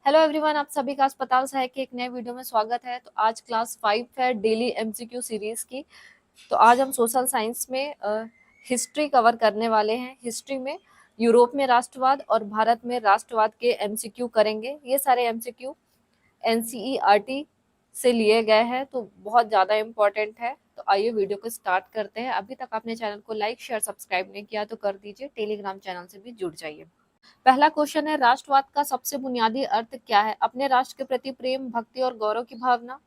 Hello everyone, आप सभी का अस्पताल सहायक के एक नए वीडियो में स्वागत है। तो आज क्लास 5 है डेली एमसीक्यू सीरीज की। तो आज हम सोशल साइंस में हिस्ट्री कवर करने वाले हैं। हिस्ट्री में यूरोप में राष्ट्रवाद और भारत में राष्ट्रवाद के एमसीक्यू करेंगे। ये सारे एमसीक्यू एनसीईआरटी से लिए गए हैं, तो बहुत ज़्यादा इम्पोर्टेंट है। तो आइए वीडियो को स्टार्ट करते हैं। अभी तक आपने चैनल को लाइक शेयर सब्सक्राइब नहीं किया तो कर दीजिए। टेलीग्राम चैनल से भी जुड़ जाइए। पहला क्वेश्चन है, राष्ट्रवाद का सबसे बुनियादी अर्थ क्या है? अपने राष्ट्र के प्रति प्रेम, भक्ति और गौरव की भावना।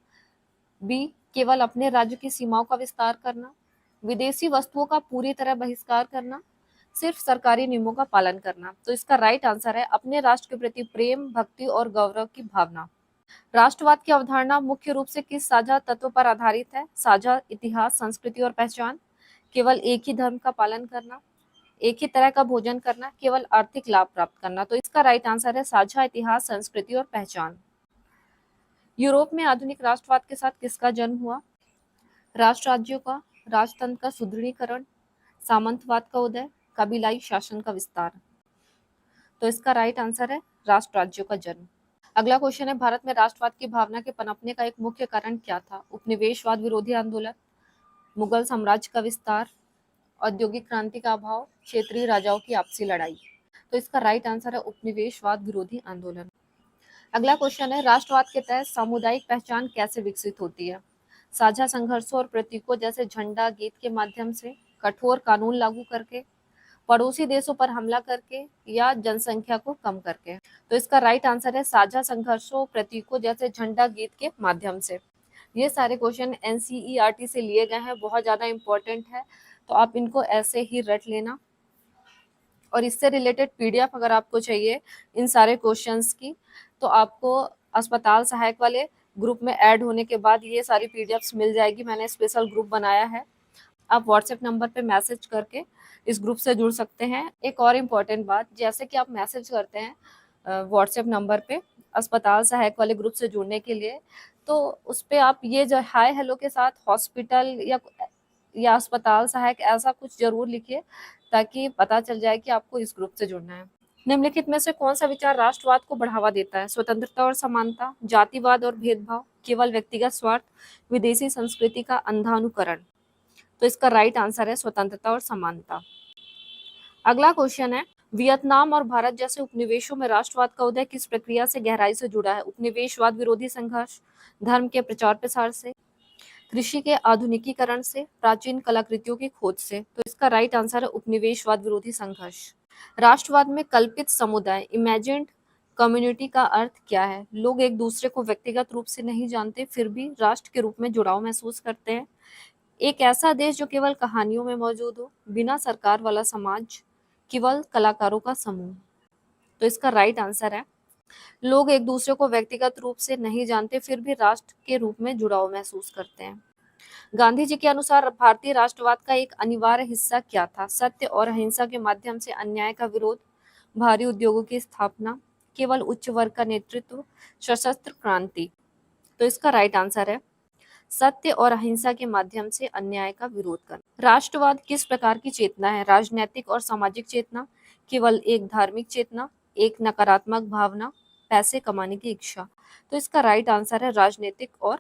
बी, केवल अपने राज्य की सीमाओं का विस्तार करना। विदेशी वस्तुओं का पूरी तरह बहिष्कार करना। सिर्फ सरकारी नियमों का पालन करना। तो इसका राइट आंसर है अपने राष्ट्र के प्रति प्रेम, भक्ति और गौरव की भावना। राष्ट्रवाद की अवधारणा मुख्य रूप से किस साझा तत्व पर आधारित है? साझा इतिहास, संस्कृति और पहचान। केवल एक ही धर्म का पालन करना। एक ही तरह का भोजन करना। केवल आर्थिक लाभ प्राप्त करना। तो इसका राइट आंसर है साझा इतिहास, संस्कृति और पहचान। यूरोप में आधुनिक राष्ट्रवाद के साथ किसका जन्म हुआ? राष्ट्र राज्यों का, राजतंत्र का सुदृढ़ीकरण, सामंतवाद का उदय, कबीलाई शासन का विस्तार। तो इसका राइट आंसर है राष्ट्र राज्यों का जन्म। अगला क्वेश्चन है, भारत में राष्ट्रवाद की भावना के पनपने का एक मुख्य कारण क्या था? उपनिवेशवाद विरोधी आंदोलन, मुगल साम्राज्य का विस्तार, औद्योगिक क्रांति का अभाव, क्षेत्रीय राजाओं की आपसी लड़ाई। तो इसका राइट आंसर है उपनिवेशवाद विरोधी आंदोलन। अगला क्वेश्चन है, राष्ट्रवाद के तहत सामुदायिक पहचान कैसे विकसित होती है? साझा संघर्षों और प्रतीकों जैसे झंडा, गीत के माध्यम से, कठोर कानून लागू करके, पड़ोसी देशों पर हमला करके, या जनसंख्या को कम करके। तो इसका राइट आंसर है साझा संघर्षों, प्रतीकों जैसे झंडा, गीत के माध्यम से। ये सारे क्वेश्चन एनसीईआरटी से लिए गए हैं, बहुत ज्यादा इंपॉर्टेंट है, तो आप इनको ऐसे ही रट लेना। और इससे रिलेटेड पीडीएफ अगर आपको चाहिए इन सारे क्वेश्चंस की, तो आपको अस्पताल सहायक वाले ग्रुप में ऐड होने के बाद ये सारी पीडीएफ्स मिल जाएगी। मैंने स्पेशल ग्रुप बनाया है, आप व्हाट्सएप नंबर पे मैसेज करके इस ग्रुप से जुड़ सकते हैं। एक और इम्पॉर्टेंट बात, जैसे कि आप मैसेज करते हैं व्हाट्सएप नंबर पे अस्पताल सहायक वाले ग्रुप से जुड़ने के लिए, तो उस पर आप ये जो हाय हेलो के साथ हॉस्पिटल या अस्पताल सहायक ऐसा कुछ जरूर लिखिए, ताकि पता चल जाए कि आपको इस ग्रुप से जुड़ना है। निम्नलिखित में से कौन सा विचार राष्ट्रवाद को बढ़ावा देता है? स्वतंत्रता और समानता, जातिवाद और भेदभाव, केवल व्यक्तिगत स्वार्थ, विदेशी संस्कृति का अंधा अनुकरण। तो इसका राइट आंसर है स्वतंत्रता और समानता। अगला क्वेश्चन है, वियतनाम और भारत जैसे उपनिवेशों में राष्ट्रवाद का उदय किस प्रक्रिया से गहराई से जुड़ा है? उपनिवेशवाद विरोधी संघर्ष, धर्म के प्रचार प्रसार से, कृषि के आधुनिकीकरण से, प्राचीन कलाकृतियों की खोज से। तो इसका राइट आंसर है उपनिवेशवाद विरोधी संघर्ष। राष्ट्रवाद में कल्पित समुदाय, इमेजिन्ड कम्युनिटी का अर्थ क्या है? लोग एक दूसरे को व्यक्तिगत रूप से नहीं जानते, फिर भी राष्ट्र के रूप में जुड़ाव महसूस करते हैं। एक ऐसा देश जो केवल कहानियों में मौजूद हो, बिना सरकार वाला समाज, केवल कलाकारों का समूह। तो इसका राइट आंसर है लोग एक दूसरे को व्यक्तिगत रूप से नहीं जानते, फिर भी राष्ट्र के रूप में जुड़ाव महसूस करते हैं। गांधी जी के अनुसार भारतीय राष्ट्रवाद का एक अनिवार्य हिस्सा क्या था? सत्य और अहिंसा के माध्यम से अन्याय का विरोध, भारी उद्योगों की स्थापना, केवल उच्च वर्ग का नेतृत्व, सशस्त्र क्रांति। तो इसका राइट आंसर है सत्य और अहिंसा के माध्यम से अन्याय का विरोध करना। राष्ट्रवाद किस प्रकार की चेतना है? राजनैतिक और सामाजिक चेतना, केवल एक धार्मिक चेतना, एक नकारात्मक भावना, पैसे कमाने की इच्छा। तो इसका राइट आंसर है राजनीतिक और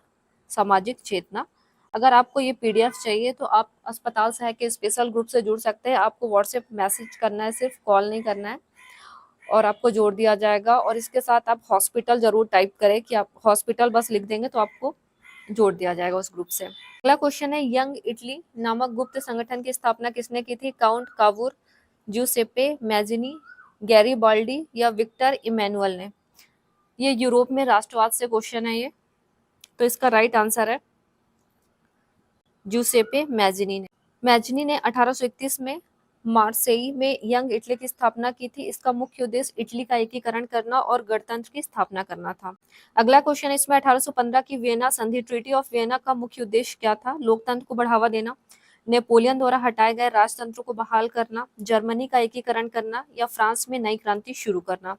सामाजिक चेतना। अगर आपको ये पीडीएफ चाहिए तो आप अस्पताल सहायक के स्पेशल ग्रुप से जुड़ सकते हैं। आपको व्हाट्सएप मैसेज करना है, सिर्फ कॉल नहीं करना है, और आपको जोड़ दिया जाएगा। और इसके साथ आप हॉस्पिटल जरूर टाइप करें, कि आप हॉस्पिटल बस लिख देंगे तो आपको जोड़ दिया जाएगा उस ग्रुप से। अगला क्वेश्चन है, यंग इटली नामक गुप्त संगठन की स्थापना किसने की थी? काउंट कावूर, ज्यूसेप्पे मैजिनी, गैरीबाल्डी या विक्टर इमैनुअल ने? ये यूरोप में राष्ट्रवाद से क्वेश्चन है ये, तो इसका राइट आंसर है ज्यूसेप्पे मैजिनी ने। मैजिनी ने 1831 में मार्सेई में यंग इटली की स्थापना की थी। इसका मुख्य उद्देश्य इटली का एकीकरण करना और गणतंत्र की स्थापना करना था। अगला क्वेश्चन, इसमें 1815 की वियना संधि, ट्रीटी ऑफ वियना का मुख्य उद्देश्य क्या था? लोकतंत्र को बढ़ावा देना, नेपोलियन द्वारा हटाए गए राजतंत्र को बहाल करना, जर्मनी का एकीकरण करना, या फ्रांस में नई क्रांति शुरू करना।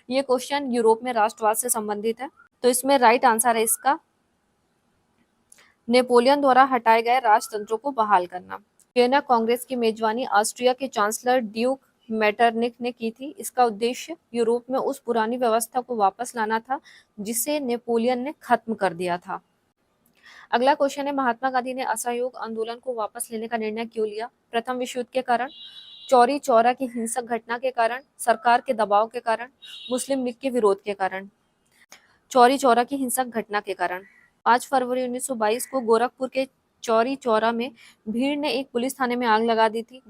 ये क्वेश्चन यूरोप में राष्ट्रवाद से संबंधित है, तो इसमें राइट आंसर है इसका नेपोलियन द्वारा हटाए गए राजतंत्रों को बहाल करना। वियना कांग्रेस की मेजबानी ऑस्ट्रिया के चांसलर ड्यूक मेटरनिक ने की थी। इसका उद्देश्य यूरोप में उस पुरानी व्यवस्था को वापस लाना था जिसे नेपोलियन ने खत्म कर दिया था। अगला क्वेश्चन है, महात्मा गांधी ने असहयोग आंदोलन को वापस लेने का निर्णय क्यों लिया? प्रथम विश्व युद्ध के कारण, चौरी चौरा की हिंसक घटना के कारण, सरकार के दबाव के कारण, मुस्लिम लीग के विरोध के कारण। चौरी चौरा की हिंसक घटना के कारण 5 फरवरी 1922 को गोरखपुर के चौरी चौरा में भीड़ ने एक पुलिस थाने में आग लगा दी थी।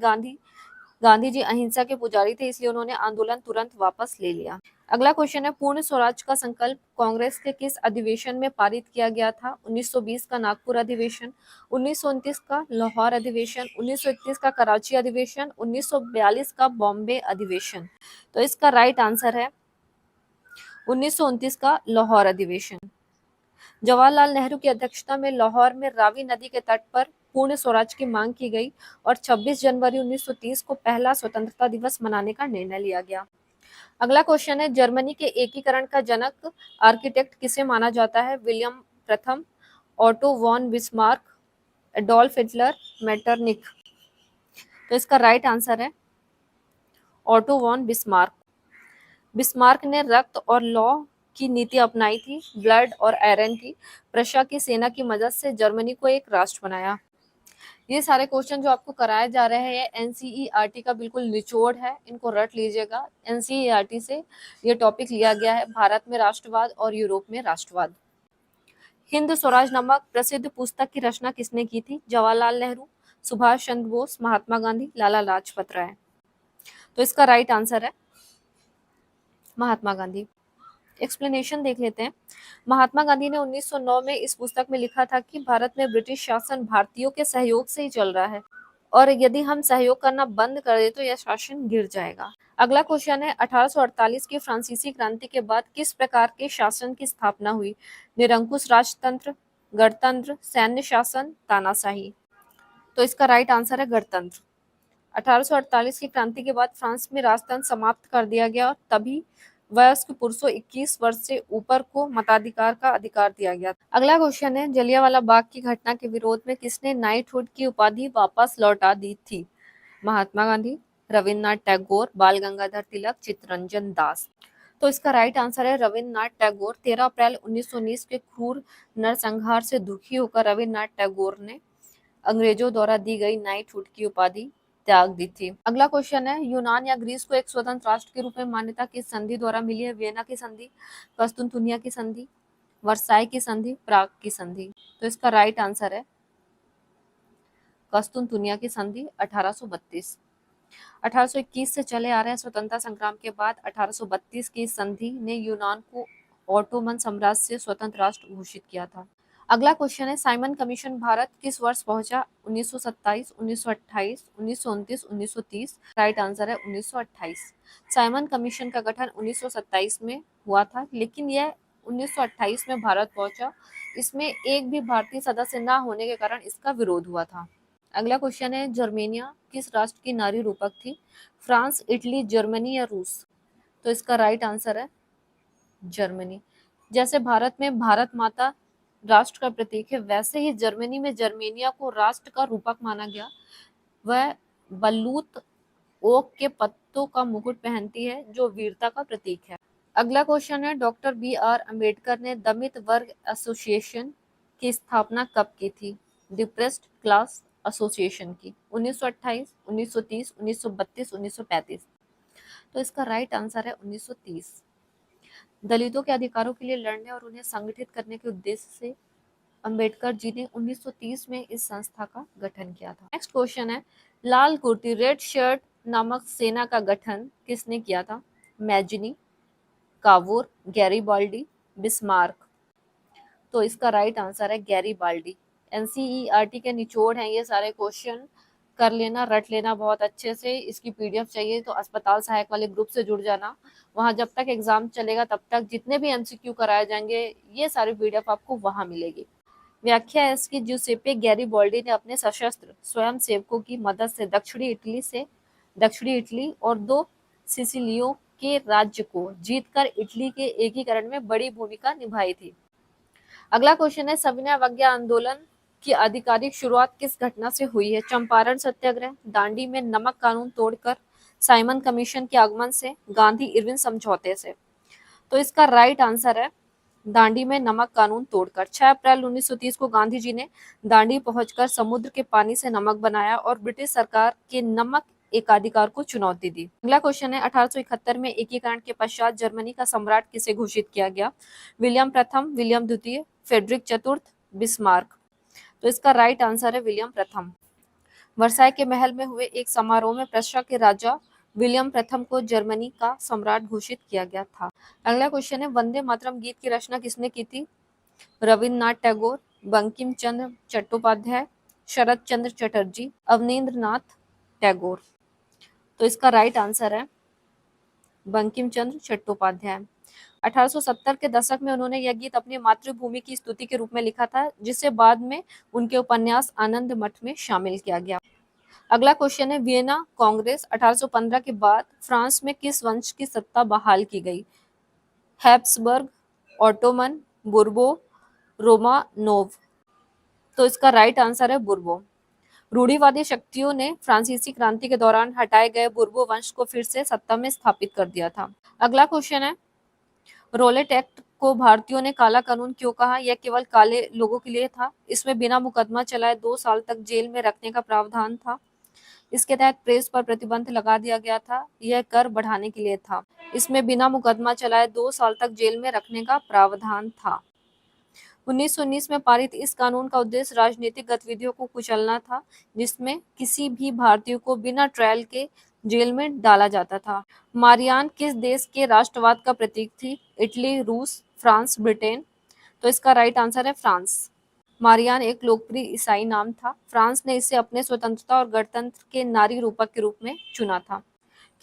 गांधी जी अहिंसा के पुजारी थे, इसलिए उन्होंने आंदोलन तुरंत वापस ले लिया। अगला क्वेश्चन है, पूर्ण स्वराज का संकल्प कांग्रेस के किस अधिवेशन में पारित किया गया था? 1920 का नागपुर अधिवेशन, 1929 का लाहौर अधिवेशन, 1931 का कराची अधिवेशन, 1942 का बॉम्बे अधिवेशन। तो इसका राइट आंसर है 1929 का लाहौर अधिवेशन। जवाहरलाल नेहरू की अध्यक्षता में लाहौर में रावी नदी के तट पर पूर्ण स्वराज की मांग की गई और 26 जनवरी 1930 को पहला स्वतंत्रता दिवस मनाने का निर्णय लिया गया। अगला क्वेश्चन है, जर्मनी के एकीकरण का जनक आर्किटेक्ट किसे माना जाता है? विलियम प्रथम, Otto von Bismarck, Adolf Hitler, Metternich. तो इसका राइट आंसर है ऑटो वॉन बिस्मार्क। बिस्मार्क ने रक्त और लौ की नीति अपनाई थी, ब्लड और आयरन की। प्रशा की सेना की मदद से जर्मनी को एक राष्ट्र बनाया। ये सारे क्वेश्चन जो आपको कराए जा रहे हैं एनसीईआरटी का बिल्कुल निचोड़ है, इनको रट लीजिएगा। एनसीईआरटी से ये टॉपिक लिया गया है, भारत में राष्ट्रवाद और यूरोप में राष्ट्रवाद। हिंद स्वराज नामक प्रसिद्ध पुस्तक की रचना किसने की थी? जवाहरलाल नेहरू, सुभाष चंद्र बोस, महात्मा गांधी, लाला लाजपत राय। तो इसका राइट आंसर है महात्मा गांधी। एक्सप्लेनेशन देख लेते हैं। महात्मा गांधी ने 1909 में इस पुस्तक में लिखा था कि भारत में ब्रिटिश शासन भारतीयों के सहयोग से ही चल रहा है और यदि हम सहयोग करना बंद कर दे तो यह शासन गिर जाएगा। अगला क्वेश्चन है, 1848 की फ्रांसीसी क्रांति के बाद किस प्रकार के शासन की स्थापना हुई? निरंकुश राजतंत्र, गणतंत्र, सैन्य शासन, तानाशाही। तो इसका राइट आंसर है गणतंत्र। 1848 की क्रांति के बाद फ्रांस में राजतंत्र समाप्त कर दिया गया और तभी वयस्क पुरुषों 21 वर्ष से ऊपर को मताधिकार का अधिकार दिया गया। अगला क्वेश्चन है, जलियांवाला बाग की घटना के विरोध में किसने नाइटहुड की उपाधि वापस लौटा दी थी? महात्मा गांधी, रविन्द्रनाथ टैगोर, बाल गंगाधर तिलक, चित्तरंजन दास। तो इसका राइट आंसर है रविन्द्रनाथ टैगोर। 13 अप्रैल 1919 के क्रूर नरसंहार से दुखी होकर रविन्द्रनाथ टैगोर ने अंग्रेजों द्वारा दी गई नाइटहुड की उपाधि त्याग दी थी। अगला क्वेश्चन है, यूनान या ग्रीस को एक स्वतंत्र राष्ट्र के रूप में मान्यता किस संधि द्वारा मिली है? वियना की संधि, कस्तूनतुनिया की संधि, वर्साई की संधि, प्राग की संधि। तो इसका राइट आंसर है कस्तूनतुनिया की संधि 1832। 1821 से चले आ रहे स्वतंत्रता संग्राम के बाद 1832 की संधि ने यूनान को ऑटोमन साम्राज्य से स्वतंत्र राष्ट्र घोषित किया था। अगला क्वेश्चन है, साइमन कमीशन भारत किस वर्ष पहुंचा? 1927, 1928, 1929, 1930। राइट आंसर है 1928। साइमन कमीशन का गठन 1927 में हुआ था, लेकिन यह 1928 में भारत पहुंचा। इसमें एक भी भारतीय सदस्य न होने के कारण इसका विरोध हुआ था। अगला क्वेश्चन है, जर्मेनिया किस राष्ट्र की नारी रूपक थी? फ्रांस, इटली, जर्मनी या रूस। तो इसका राइट आंसर है जर्मनी। जैसे भारत में भारत माता राष्ट्र का प्रतीक है, वैसे ही जर्मनी में जर्मेनिया को राष्ट्र का रूपक माना गया। वह बलूत ओक के पत्तों का मुकुट पहनती है जो वीरता का प्रतीक है। अगला क्वेश्चन है, डॉक्टर बी.आर. अम्बेडकर ने दलित वर्ग एसोसिएशन की स्थापना कब की थी? डिप्रेस्ड क्लास एसोसिएशन की 1928, 1930, 1932, 1935। तो इसका राइट आंसर है 1930। दलितों के अधिकारों के लिए लड़ने और उन्हें संगठित करने के उद्देश्य से अंबेडकर जी ने 1930 में इस संस्था का गठन किया था। नेक्स्ट क्वेश्चन है, लाल कुर्ती रेड शर्ट नामक सेना का गठन किसने किया था? Mazzini, Cavour, Garibaldi, Bismarck. तो इसका राइट आंसर है गैरीबाल्डी। एनसीईआरटी के निचोड़ हैं ये सारे क्वेश्चन, कर लेना, रट लेना बहुत अच्छे से। इसकी पीडीएफ चाहिए तो अस्पताल सहायक वाले ग्रुप से जुड़ जाना। वहां जब तक एग्जाम चलेगा तब तक जितने भी एमसीक्यू कराए जाएंगे ये सारी पीडीएफ आपको वहां मिलेगी। व्याख्या है इसकी, ज्यूसेप्पे गैरीबाल्डी ने अपने सशस्त्र स्वयं सेवकों की मदद से दक्षिणी इटली और 2 सिसिलियों के राज्य को जीतकर इटली के एकीकरण में बड़ी भूमिका निभाई थी। अगला क्वेश्चन है, सविनय अवज्ञा आंदोलन की आधिकारिक शुरुआत किस घटना से हुई है? चंपारण सत्याग्रह, दांडी में नमक कानून तोड़कर, साइमन कमीशन के आगमन से, गांधी इरविन समझौते से। तो इसका राइट आंसर है दांडी में नमक कानून तोड़कर। 6 अप्रैल 1930 को गांधी जी ने दांडी पहुंचकर समुद्र के पानी से नमक बनाया और ब्रिटिश सरकार के नमक एकाधिकार को चुनौती दी। अगला क्वेश्चन है 1871 में एकीकरण के पश्चात जर्मनी का सम्राट किसे घोषित किया गया? विलियम प्रथम, विलियम द्वितीय, फेडरिक चतुर्थ, बिस्मार्क। तो इसका राइट आंसर है विलियम प्रथम। वर्साय के महल में हुए एक समारोह में प्रशिया के राजा विलियम प्रथम को जर्मनी का सम्राट घोषित किया गया था। अगला क्वेश्चन है वंदे मातरम गीत की रचना किसने की थी? रविन्द्रनाथ टैगोर, बंकिम चंद्र चट्टोपाध्याय, शरद चंद्र चटर्जी, अवनींद्र नाथ टैगोर। तो इसका राइट आंसर है बंकिम चंद्र चट्टोपाध्याय। 1870 के दशक में उन्होंने यह गीत अपनी मातृभूमि की स्तुति के रूप में लिखा था, जिसे बाद में उनके उपन्यास आनंद मठ में शामिल किया गया। अगला क्वेश्चन है वियना कांग्रेस 1815 के बाद फ्रांस में किस वंश की सत्ता बहाल की गई? Habsburg, Ottoman, Bourbon, Romanov. तो इसका राइट आंसर है बुर्बो। रूढ़िवादी शक्तियों ने फ्रांसीसी क्रांति के दौरान हटाए गए बुर्बो वंश को फिर से सत्ता में स्थापित कर दिया था। अगला क्वेश्चन है रोलेट एक्ट को भारतीयों ने काला कानून क्यों कहा? यह केवल काले लोगों के लिए था। इसमें बिना मुकदमा चलाए 2 साल तक जेल में रखने का प्रावधान था। इसके तहत प्रेस पर प्रतिबंध लगा दिया गया था। यह कर बढ़ाने के लिए था। इसमें बिना मुकदमा चलाए 2 साल तक जेल में रखने का प्रावधान था। 1919 में पारित इस कानून का उद्देश्य राजनीतिक गतिविधियों को कुचलना था, जिसमें किसी भी भारतीय को बिना ट्रायल के जेल में डाला जाता था। मारियान किस देश के राष्ट्रवाद का प्रतीक थी? इटली, रूस, फ्रांस, ब्रिटेन। तो इसका राइट आंसर है फ्रांस। मारियान एक लोकप्रिय ईसाई नाम था। फ्रांस ने इसे अपने स्वतंत्रता और गणतंत्र के नारी रूपक के रूप में चुना था।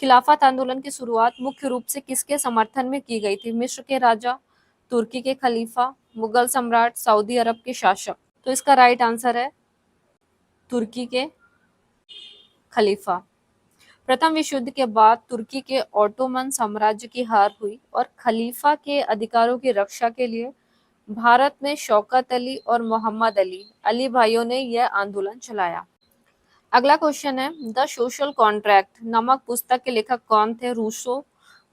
खिलाफत आंदोलन की शुरुआत मुख्य रूप से किसके समर्थन में की गई थी? मिस्र के राजा, तुर्की के खलीफा, मुगल सम्राट, सऊदी अरब के शासक। तो इसका राइट आंसर है तुर्की के खलीफा। प्रथम विश्व युद्ध के बाद तुर्की के ऑटोमन साम्राज्य की हार हुई और खलीफा के अधिकारों की रक्षा के लिए भारत में शौकत अली और मोहम्मद अली अली भाइयों ने यह आंदोलन चलाया। अगला क्वेश्चन है द सोशल कॉन्ट्रैक्ट नामक पुस्तक के लेखक कौन थे? Rousseau,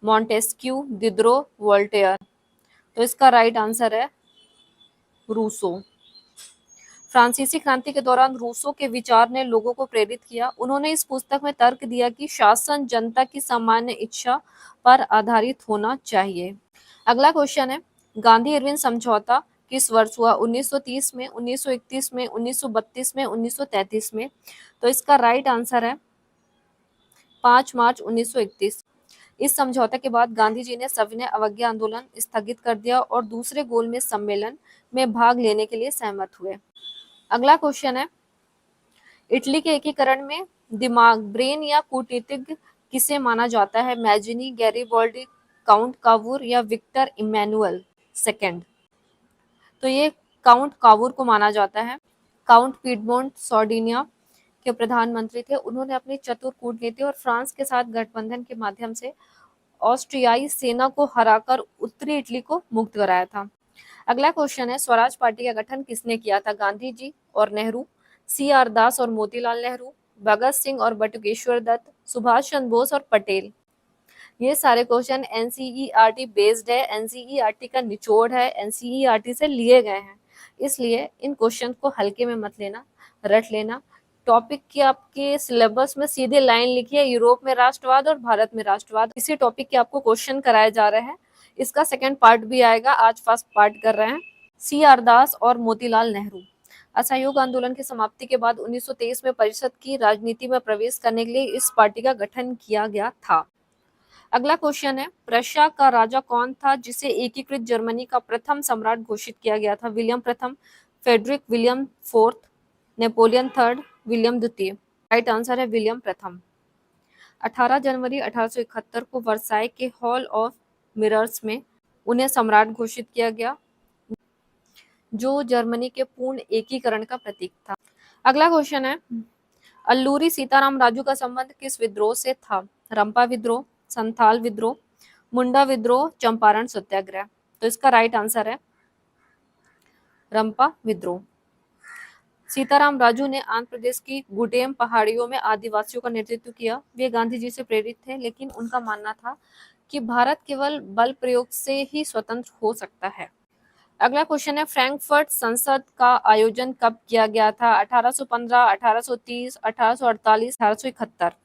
Montesquieu, Diderot, Voltaire. तो इसका राइट आंसर है रूसो। फ्रांसीसी क्रांति के दौरान रूसो के विचार ने लोगों को प्रेरित किया। उन्होंने इस पुस्तक में तर्क दिया कि शासन जनता की सामान्य इच्छा पर आधारित होना चाहिए। अगला क्वेश्चन है गांधी इरविन समझौता किस वर्ष हुआ? 1930 में, 1931 में, 1932 में, 1933 में। तो इसका राइट आंसर है 5 मार्च 1931। इस समझौते के बाद गांधी जी ने सविनय अवज्ञा आंदोलन स्थगित कर दिया और दूसरे गोलमेज सम्मेलन में भाग लेने के लिए सहमत हुए। अगला क्वेश्चन है इटली के एकीकरण में दिमाग, ब्रेन या कूटनीतिज्ञ किसे माना जाता है? मैजिनी, गैरिबॉल्डी, काउंट कावूर या विक्टर इमैनुअल सेकंड। तो ये काउंट कावूर को माना जाता है। काउंट पीडमोंट सार्डिनिया के प्रधानमंत्री थे। उन्होंने अपनी चतुर कूटनीति और फ्रांस के साथ गठबंधन के माध्यम से ऑस्ट्रियाई सेना को हराकर उत्तरी इटली को मुक्त कराया था। अगला क्वेश्चन है स्वराज पार्टी का गठन किसने किया था? गांधी जी और नेहरू, CR दास और मोतीलाल नेहरू, भगत सिंह और बटुकेश्वर दत्त, सुभाष चंद्र बोस और पटेल। ये सारे क्वेश्चन NCERT बेस्ड है, NCERT का निचोड़ है, NCERT से लिए गए हैं, इसलिए इन क्वेश्चन को हल्के में मत लेना, रट लेना। टॉपिक की आपके सिलेबस में सीधे लाइन लिखी है यूरोप में राष्ट्रवाद और भारत में राष्ट्रवाद। इसी टॉपिक के आपको क्वेश्चन कराए जा रहे हैं। इसका सेकंड पार्ट भी आएगा, आज फर्स्ट पार्ट कर रहे हैं। CR दास और मोतीलाल नेहरू असहयोग आंदोलन की समाप्ति के बाद 1923 में परिषद की राजनीति में प्रवेश करने के लिए इस पार्टी का गठन किया गया था। अगला क्वेश्चन है प्रशिया का राजा कौन था जिसे एकीकृत जर्मनी का प्रथम सम्राट घोषित किया गया था? विलियम प्रथम, Frederick William fourth, Napoleon third, William द्वितीय। राइट आंसर है विलियम प्रथम। 18 जनवरी 1871 को वर्साई के हॉल ऑफ मिरर्स में उन्हें सम्राट घोषित किया गया, जो जर्मनी के पूर्ण एकीकरण का प्रतीक था। अगला क्वेश्चन है अल्लूरी सीताराम राजू का संबंध किस विद्रोह से था? रंपा विद्रोह, संथाल विद्रोह, मुंडा विद्रोह, चंपारण सत्याग्रह। तो इसका राइट आंसर है रंपा विद्रोह। सीताराम राजू ने आंध्र प्रदेश की गुडेम पहाड़ियों में आदिवासियों का नेतृत्व किया। वे गांधी जी से प्रेरित थे, लेकिन उनका मानना था कि भारत केवल बल प्रयोग से ही स्वतंत्र हो सकता है। अगला क्वेश्चन है, फ्रैंकफर्ट संसद का आयोजन कब किया गया था? 1815, 1830, 1848, 1871।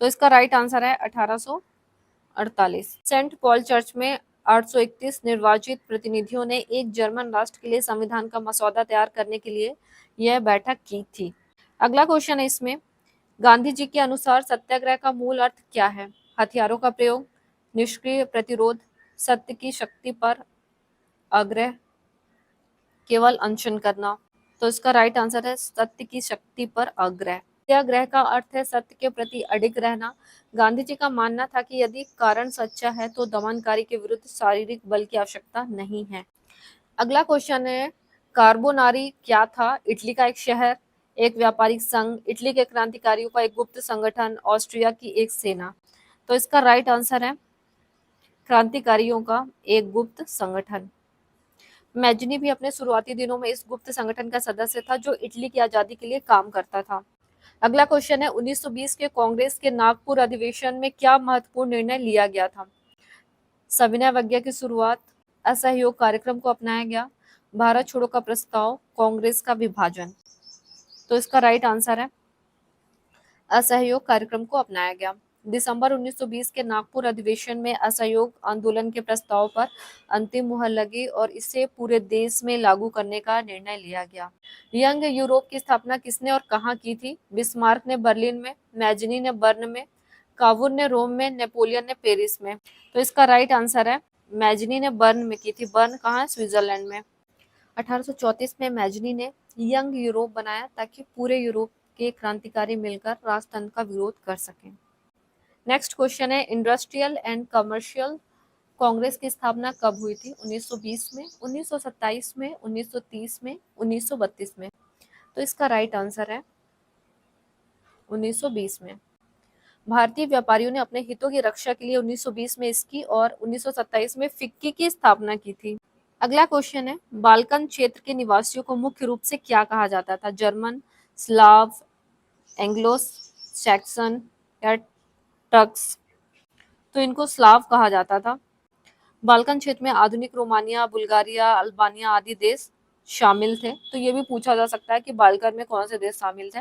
तो इसका राइट आंसर है 1848। सेंट पॉल चर्च में 831 निर्वाचित प्रतिनिधियों ने एक जर्मन राष्ट्र के लिए संविधान का मसौदा तैयार करने के लिए यह बैठक की थी। अगला क्वेश्चन है इसमें, गांधी जी के अनुसार सत्याग्रह का मूल अर्थ क्या है? हथियारों का प्रयोग, निष्क्रिय प्रतिरोध, सत्य की शक्ति पर आग्रह, केवल अनशन करना। तो इसका राइट आंसर है सत्य की शक्ति पर आग्रह। सत्याग्रह का अर्थ है सत्य के प्रति अडिग रहना। गांधी जी का मानना था कि यदि कारण सच्चा है तो दमनकारी के विरुद्ध शारीरिक बल की आवश्यकता नहीं है। अगला क्वेश्चन है, कार्बोनारी क्या था? इटली का एक शहर, एक व्यापारिक संघ, इटली के क्रांतिकारियों का एक गुप्त संगठन, ऑस्ट्रिया की एक सेना। तो इसका राइट आंसर है क्रांतिकारियों का एक गुप्त संगठन। मैजनी भी अपने शुरुआती दिनों में इस गुप्त संगठन का सदस्य था जो इटली की आजादी के लिए काम करता था। अगला क्वेश्चन है, 1920 के कांग्रेस के नागपुर अधिवेशन में क्या महत्वपूर्ण निर्णय लिया गया था? सविनय अवज्ञा की शुरुआत, असहयोग कार्यक्रम को अपनाया गया, भारत छोड़ो का प्रस्ताव, कांग्रेस का विभाजन। तो इसका राइट आंसर है असहयोग कार्यक्रम को अपनाया गया। दिसंबर 1920 के नागपुर अधिवेशन में असहयोग आंदोलन के प्रस्ताव पर अंतिम मुहर लगी और इसे पूरे देश में लागू करने का निर्णय लिया गया। यंग यूरोप की स्थापना किसने और कहाँ की थी? बिस्मार्क ने बर्लिन में, मैजनी ने बर्न में, कावूर ने रोम में, नेपोलियन ने पेरिस में। तो इसका राइट आंसर है मैजनी ने बर्न में की थी। बर्न कहाँ है? स्विट्जरलैंड में। 1834 में मैजनी ने यंग यूरोप बनाया ताकि पूरे यूरोप के क्रांतिकारी मिलकर राजतंत्र का विरोध कर सकें। नेक्स्ट क्वेश्चन है, इंडस्ट्रियल एंड कमर्शियल कांग्रेस की स्थापना कब हुई थी? 1920 में, 1927 में, 1930 में, 1932 में। तो इसका राइट आंसर है 1920 में। भारतीय व्यापारियों ने अपने हितों की रक्षा के लिए 1920 में इसकी और 1927 में फिक्की की स्थापना की थी। अगला क्वेश्चन है, बाल्कन क्षेत्र के निवासियों को मुख्य रूप से क्या कहा जाता था? जर्मन, स्लाव, एंग्लो सैक्सन या टर्क्स? तो इनको स्लाव कहा जाता था। बाल्कन क्षेत्र में आधुनिक रोमानिया, बुल्गारिया, अल्बानिया आदि देश शामिल थे। तो ये भी पूछा जा सकता है कि बाल्कन में कौन से देश शामिल थे।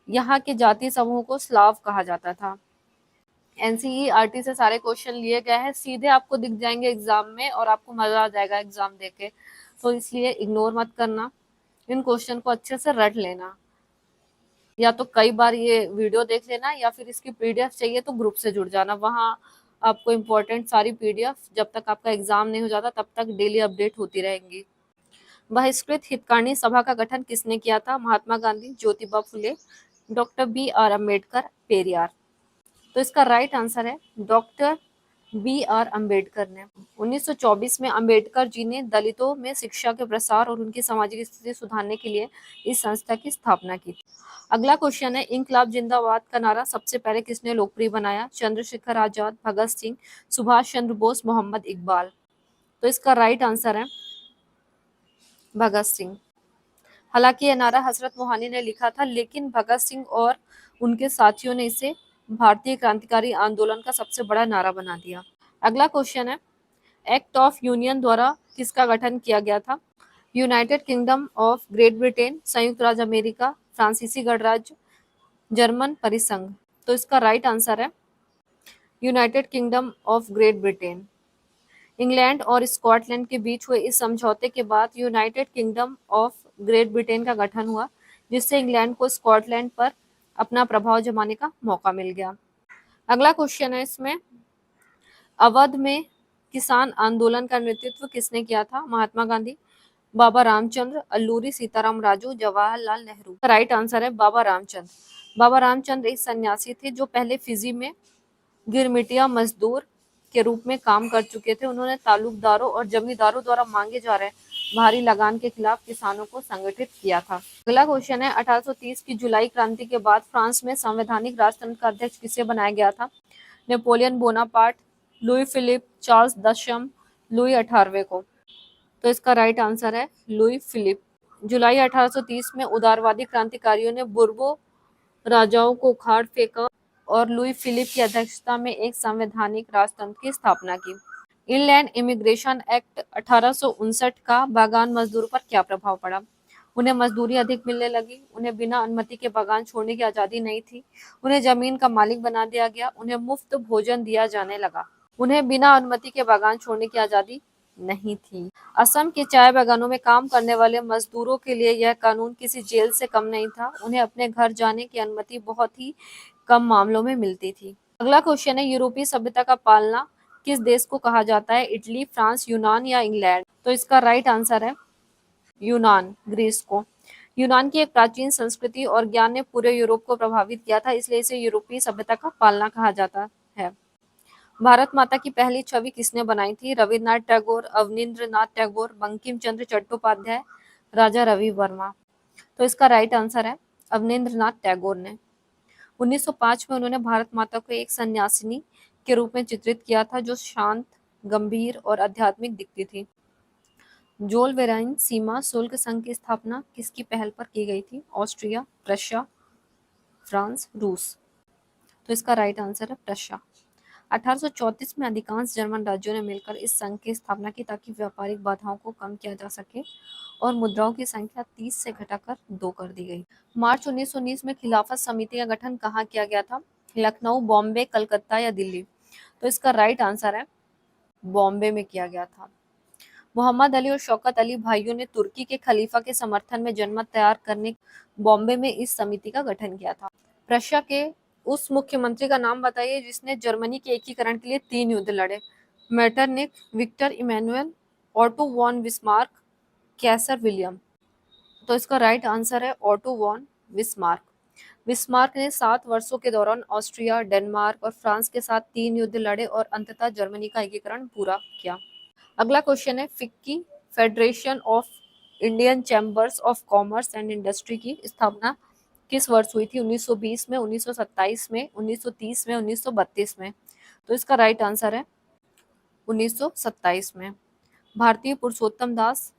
यहाँ के जातीय समूह को स्लाव कहा जाता था। एनसीईआरटी से सारे क्वेश्चन लिए गए हैं, सीधे आपको दिख जाएंगे एग्जाम में और आपको मजा आ जाएगा एग्जाम देके, तो इसलिए इग्नोर मत करना, इन क्वेश्चन को अच्छे से रट लेना। या तो कई बार ये वीडियो देख लेना या फिर इसकी पीडीएफ चाहिए तो ग्रुप से जुड़ जाना, वहाँ आपको इम्पोर्टेंट सारी पीडीएफ जब तक आपका एग्जाम नहीं हो जाता तब तक डेली अपडेट होती रहेंगी। बहिष्कृत हितकानी सभा का गठन किसने किया था? Mahatma Gandhi, Jyotiba Phule, doctor B R Ambedkar, Periyar. तो इसका राइट आंसर है डॉक्टर बी आर अम्बेडकर ने। 1924 में अम्बेडकर जी ने दलितों में शिक्षा के प्रसार और उनकी सामाजिक स्थिति सुधारने के लिए इस संस्था की स्थापना की थी। अगला क्वेश्चन है, इंकलाब जिंदाबाद का नारा सबसे पहले किसने लोकप्रिय बनाया? चंद्रशेखर आजाद, भगत सिंह, सुभाष चंद्र बोस, मोहम्मद इकबाल। तो इसका राइट आंसर है भगत सिंह। हालांकि यह नारा हजरत मोहानी ने लिखा था, लेकिन भगत सिंह और उनके साथियों ने इसे भारतीय क्रांतिकारी आंदोलन का सबसे बड़ा नारा बना दिया। अगला क्वेश्चन है, एक्ट ऑफ यूनियन द्वारा किसका गठन किया गया था? United kingdom of great Britain, संयुक्त राज्य अमेरिका, फ्रांसीसी गणराज्य, जर्मन परिसंघ। तो इसका राइट आंसर है United kingdom of great Britain. England और स्कॉटलैंड के बीच हुए इस समझौते के बाद United kingdom of great Britain का गठन हुआ, जिससे इंग्लैंड को स्कॉटलैंड पर अपना प्रभाव जमाने का मौका मिल गया। अगला क्वेश्चन है इसमें, अवध में किसान आंदोलन का नेतृत्व किसने किया था? महात्मा गांधी, बाबा रामचंद्र, अल्लूरी सीताराम राजू, जवाहरलाल नेहरू। राइट आंसर है बाबा रामचंद्र। बाबा रामचंद्र एक सन्यासी थे जो पहले फिजी में गिरमिटिया मजदूर के रूप में काम कर चुके थे। उन्होंने तालुकदारों और जमींदारों द्वारा मांगे जा रहे भारी लगान के खिलाफ किसानों को संगठित किया था। अगला क्वेश्चन है, 1830 की जुलाई क्रांति के बाद फ्रांस में संवैधानिक राजतंत्र का अध्यक्ष किसे बनाया गया था? Napoleon Bonaparte, Louis Philippe, Charles दशम, लुई 18वें को। तो इसका राइट आंसर है लुई फिलिप। जुलाई 1830 में उदारवादी क्रांतिकारियों ने बुर्बो राजाओं को उखाड़ फेंका और लुई फिलिप की अध्यक्षता में एक संवैधानिक राजतंत्र की स्थापना की। इनलैंड इमिग्रेशन एक्ट 1859 का बागान मजदूरों पर क्या प्रभाव पड़ा? उन्हें मजदूरी अधिक मिलने लगी, उन्हें बिना अनुमति के बागान छोड़ने की आजादी नहीं थी, उन्हें जमीन का मालिक बना दिया गया, उन्हें मुफ्त भोजन दिया जाने लगा, उन्हें बिना अनुमति के बागान छोड़ने की आजादी नहीं थी। असम के चाय बागानों में काम करने वाले मजदूरों के लिए यह कानून किसी जेल से कम नहीं था। उन्हें अपने घर जाने की अनुमति बहुत ही कम मामलों में मिलती थी। अगला क्वेश्चन है, यूरोपीय सभ्यता का पालना किस देश को कहा जाता है? इटली, फ्रांस, यूनान या इंग्लैंड? तो इसका राइट आंसर है यूनान, ग्रीस को। यूनान की एक प्राचीन संस्कृति और ज्ञान ने पूरे यूरोप को प्रभावित किया था, इसलिए इसे यूरोपीय सभ्यता का पालना कहा जाता है। भारत माता की पहली छवि किसने बनाई थी? रविन्द्रनाथ टैगोर, अवनींद्रनाथ टैगोर, बंकिम चंद्र चट्टोपाध्याय, राजा रवि वर्मा? तो इसका राइट आंसर है अवनींद्रनाथ टैगोर ने। 1905 में उन्होंने भारत माता को एक सन्यासिनी के रूप में चित्रित किया था, जो शांत, गंभीर और आध्यात्मिक दिखती थी। जोल वेराइन सीमा शुल्क संघ की स्थापना किसकी पहल पर की गई थी? ऑस्ट्रिया, प्रशिया, फ्रांस, रूस? तो इसका राइट आंसर है प्रशिया। 1834 में अधिकांश जर्मन राज्यों ने मिलकर इस संघ की स्थापना की, ताकि व्यापारिक बाधाओं को कम किया जा सके और मुद्राओं की संख्या 30 से घटाकर 2 कर दी गई। मार्च 1919 में खिलाफत समिति का गठन कहाँ किया गया था? लखनऊ, बॉम्बे, कलकत्ता या दिल्ली? तो इसका राइट आंसर है बॉम्बे में किया गया था। मोहम्मद अली और शौकत अली भाइयों ने तुर्की के खलीफा के समर्थन में जनमत तैयार करने बॉम्बे में इस समिति का गठन किया था। प्रशिया के उस मुख्यमंत्री का नाम बताइए जिसने जर्मनी के एकीकरण के लिए 3 युद्ध लड़े? Metternich, Victor Emmanuel, Otto von Bismarck, Kaiser William? तो इसका राइट आंसर है ऑटो वॉन बिस्मार्क। बिस्मार्क ने 7 वर्षों के दौरान ऑस्ट्रिया, डेनमार्क और फ्रांस के साथ 3 युद्ध लड़े और अंततः जर्मनी का एकीकरण पूरा किया। अगला क्वेश्चन है, FICCI, federation of Indian chambers of commerce and industry की स्थापना किस वर्ष हुई थी? 1920 में, 1927 में, 1930 में, 1932 में? तो इसका राइट आंसर है 1927 में। भारतीय पुरुषोत्तम दास,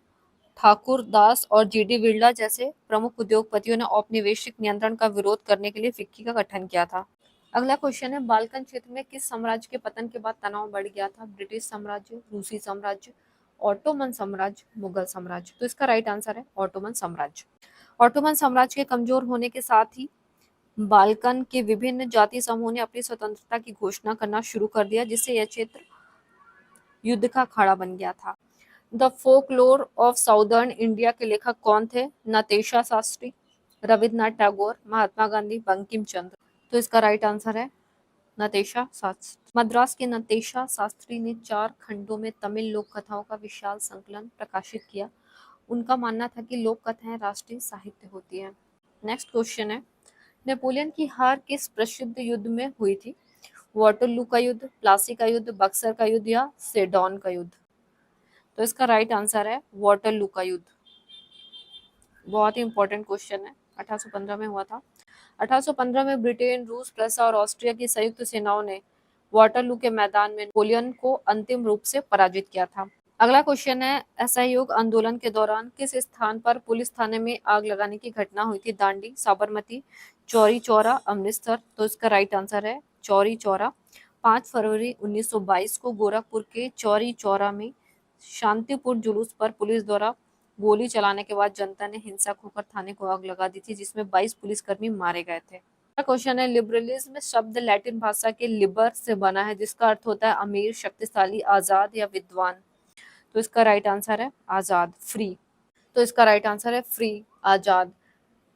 ठाकुर दास और जीडी बिरला जैसे प्रमुख उद्योगपतियों ने औपनिवेशिक नियंत्रण का विरोध करने के लिए फिक्की का गठन किया था। अगला क्वेश्चन है, बाल्कन क्षेत्र में किस साम्राज्य के पतन के बाद तनाव बढ़ गया था? ब्रिटिश साम्राज्य, रूसी साम्राज्य, ऑटोमन साम्राज्य, मुगल साम्राज्य? तो इसका राइट आंसर है ऑटोमन साम्राज्य। ऑटोमन साम्राज्य के कमजोर होने के साथ ही बाल्कन के विभिन्न जाति समूहों ने अपनी स्वतंत्रता की घोषणा करना शुरू कर दिया, जिससे यह क्षेत्र युद्ध का अखाड़ा बन गया था। The folklore of southern India के लेखक कौन थे? नतेशा शास्त्री, रविन्द्रनाथ टैगोर, महात्मा गांधी, बंकिम चंद्र? तो इसका राइट आंसर है नतेशा शास्त्री। मद्रास के नतेशा शास्त्री ने 4 खंडों में तमिल लोक कथाओं का विशाल संकलन प्रकाशित किया। उनका मानना था कि लोक कथाएं राष्ट्रीय साहित्य होती है। नेक्स्ट क्वेश्चन है, नेपोलियन की हार किस प्रसिद्ध युद्ध में हुई थी? वाटरलू का युद्ध, प्लासी का युद्ध, बक्सर का युद्ध या सेडोन का युद्ध? तो इसका राइट आंसर है वाटरलू का युद्ध। बहुत ही इंपॉर्टेंट क्वेश्चन है, 1815 में हुआ था। 1815 में ब्रिटेन, रूस, प्रसा और ऑस्ट्रिया की संयुक्त सेनाओं ने वाटरलू के मैदान में नेपोलियन को अंतिम रूप से पराजित किया था। अगला क्वेश्चन है, असहयोग आंदोलन के दौरान किस स्थान पर पुलिस थाने में आग लगाने की घटना हुई थी? दांडी, साबरमती, चौरी चौरा, अमृतसर? तो इसका राइट आंसर है चौरी चौरा। 5 फरवरी 1922 को गोरखपुर के चौरी चौरा में शांतिपूर्ण जुलूस पर पुलिस द्वारा गोली चलाने के बाद जनता ने हिंसक होकर थाने को आग लगा दी थी, जिसमें 22 पुलिसकर्मी मारे गए थे। अगला क्वेश्चन है, लिबरलिज्म शब्द लैटिन भाषा के लिबर से बना है, जिसका अर्थ होता है अमीर, शक्तिशाली, आजाद या विद्वान? तो इसका राइट आंसर है आजाद, फ्री। तो इसका राइट आंसर है फ्री, आजाद।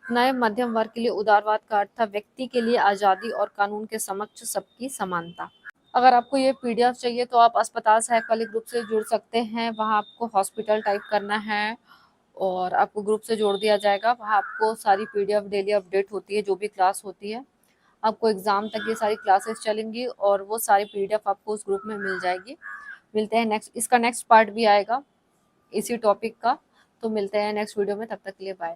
नए मध्यम वर्ग के लिए उदारवाद का अर्थ था व्यक्ति के लिए आजादी और कानून के समक्ष सबकी समानता। अगर आपको ये पीडीएफ चाहिए तो आप अस्पताल सहायक वाले ग्रुप से जुड़ सकते हैं। वहाँ आपको हॉस्पिटल टाइप करना है और आपको ग्रुप से जोड़ दिया जाएगा। वहाँ आपको सारी पीडीएफ डेली अपडेट होती है, जो भी क्लास होती है। आपको एग्जाम तक ये सारी क्लासेस चलेंगी और वो सारी पीडीएफ आपको उस ग्रुप में मिल जाएगी। मिलते हैं नेक्स्ट, इसका नेक्स्ट पार्ट भी आएगा इसी टॉपिक का। तो मिलते हैं नेक्स्ट वीडियो में, तब तक के लिए बाय।